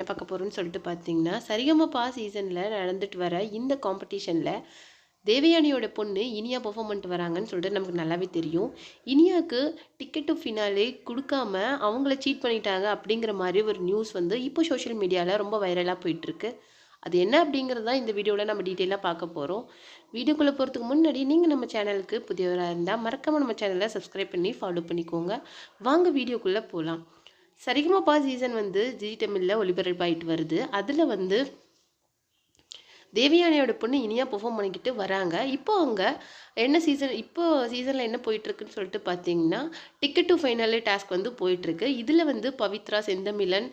பார்க்க போகிறோம்னு சொல்லிட்டு பார்த்தீங்கன்னா, சரிகமபா சீசனில் நடந்துட்டு வர இந்த காம்படிஷனில் தேவயானியோட பொண்ணு இனியா பெர்ஃபார்ம் பண்ணிட்டு வராங்கன்னு சொல்லிட்டு நமக்கு நல்லாவே தெரியும். இனியாவுக்கு டிக்கெட் டு ஃபினாலே கொடுக்காம அவங்கள சீட் பண்ணிட்டாங்க அப்படிங்கிற மாதிரி ஒரு நியூஸ் வந்து இப்போ சோஷியல் மீடியாவில் ரொம்ப வைரலாக போயிட்டுருக்கு. அது என்ன அப்படிங்கிறது தான் இந்த வீடியோவில் நம்ம டீட்டெயிலாக பார்க்க போகிறோம். வீடியோக்குள்ளே போகிறதுக்கு முன்னாடி நீங்கள் நம்ம சேனலுக்கு புதியவராக இருந்தால் மறக்காமல் நம்ம சேனலை சப்ஸ்கிரைப் பண்ணி ஃபாலோ பண்ணிக்கோங்க. வாங்க வீடியோக்குள்ளே போகலாம். சரிகமபா சீசன் வந்து ஜி தமிழில் ஒளிபரப்பாயிட்டு வருது. அதில் வந்து தேவயானியோட பொண்ணு இனியா பெர்ஃபார்ம் பண்ணிக்கிட்டு வராங்க. இப்போ அவங்க என்ன சீசனில் என்ன போயிட்டுருக்குன்னு சொல்லிட்டு பார்த்தீங்கன்னா, டிக்கெட் டு ஃபைனலே டாஸ்க் வந்து போயிட்டுருக்கு. இதில் வந்து பவித்ரா, செந்தமிழன்,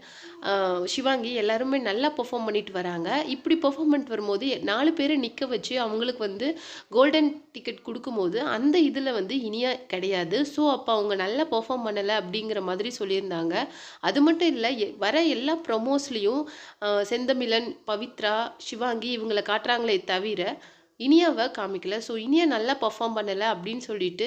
சிவாங்கி எல்லாருமே நல்லா பெர்ஃபார்ம் பண்ணிட்டு வராங்க. இப்படி பெர்ஃபார்ம் பண்ணிட்டு வரும்போது 4 பேரை நிற்க வச்சு அவங்களுக்கு வந்து கோல்டன் டிக்கெட் கொடுக்கும்போது அந்த இதில் வந்து இனியா கிடையாது. ஸோ அப்போ அவங்க நல்லா பெர்ஃபார்ம் பண்ணலை அப்படிங்கிற மாதிரி சொல்லியிருந்தாங்க. அது மட்டும் இல்லை, வர எல்லா ப்ரொமோஸ்லேயும் செந்தமிழன், பவித்ரா, சிவாங்கி இவங்களை காட்டுறாங்களே தவிர இனியாவை காமிக்கல. ஸோ இனியா நல்லா பர்ஃபார்ம் பண்ணலை அப்படின்னு சொல்லிட்டு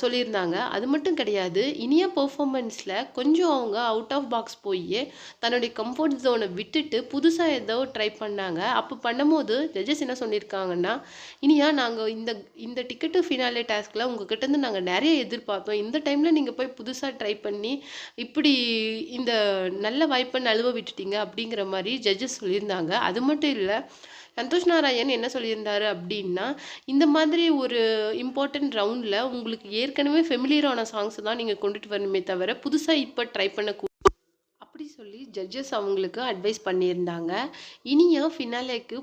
சொல்லியிருந்தாங்க. அது மட்டும் கிடையாது, இனியா பர்ஃபார்மன்ஸில் கொஞ்சம் அவங்க அவுட் ஆஃப் பாக்ஸ் போய் தன்னுடைய கம்ஃபர்ட் ஜோனை விட்டுட்டு புதுசாக ஏதோ ட்ரை பண்ணாங்க. அப்போ பண்ணும்போது ஜட்ஜஸ் என்ன சொல்லியிருக்காங்கன்னா, இனியா நாங்கள் இந்த டிக்கெட்டு ஃபினாலே டாஸ்கில் உங்ககிட்டேருந்து நாங்கள் நிறைய எதிர்பார்த்தோம். இந்த டைமில் நீங்கள் போய் புதுசாக ட்ரை பண்ணி இப்படி இந்த நல்ல வாய்ப்பை நழுவ விட்டுட்டீங்க அப்படிங்கிற மாதிரி ஜட்ஜஸ் சொல்லியிருந்தாங்க. அது மட்டும் இல்லை, சந்தோஷ் நாராயண் என்ன சொல்லியிருந்தாரு அப்படின்னா, இந்த மாதிரி ஒரு இம்பார்ட்டன்ட் ரவுண்டில் உங்களுக்கு ஏற்கனவே ஃபெமிலியரான சாங்ஸ் தான் நீங்கள் கொண்டுட்டு வரணுமே தவிர புதுசாக இப்போ ட்ரை பண்ணக்கூடாது அப்படி சொல்லி ஜட்ஜஸ் அவங்களுக்கு அட்வைஸ் பண்ணியிருந்தாங்க. இனியா ஃபினாலேக்கு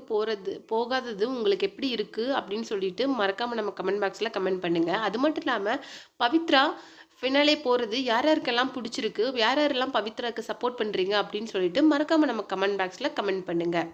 போகாதது உங்களுக்கு எப்படி இருக்குது அப்படின்னு சொல்லிட்டு மறக்காமல் நம்ம கமெண்ட் பாக்ஸில் கமெண்ட் பண்ணுங்கள். அது மட்டும் இல்லாமல் பவித்ரா ஃபினாலே போகிறது யார் யாருக்கெல்லாம் பிடிச்சிருக்கு, யார் யாரெல்லாம் பவித்ராவுக்கு சப்போர்ட் பண்ணுறீங்க அப்படின்னு சொல்லிட்டு மறக்காமல் நம்ம கமெண்ட் பாக்ஸில் கமெண்ட் பண்ணுங்கள்.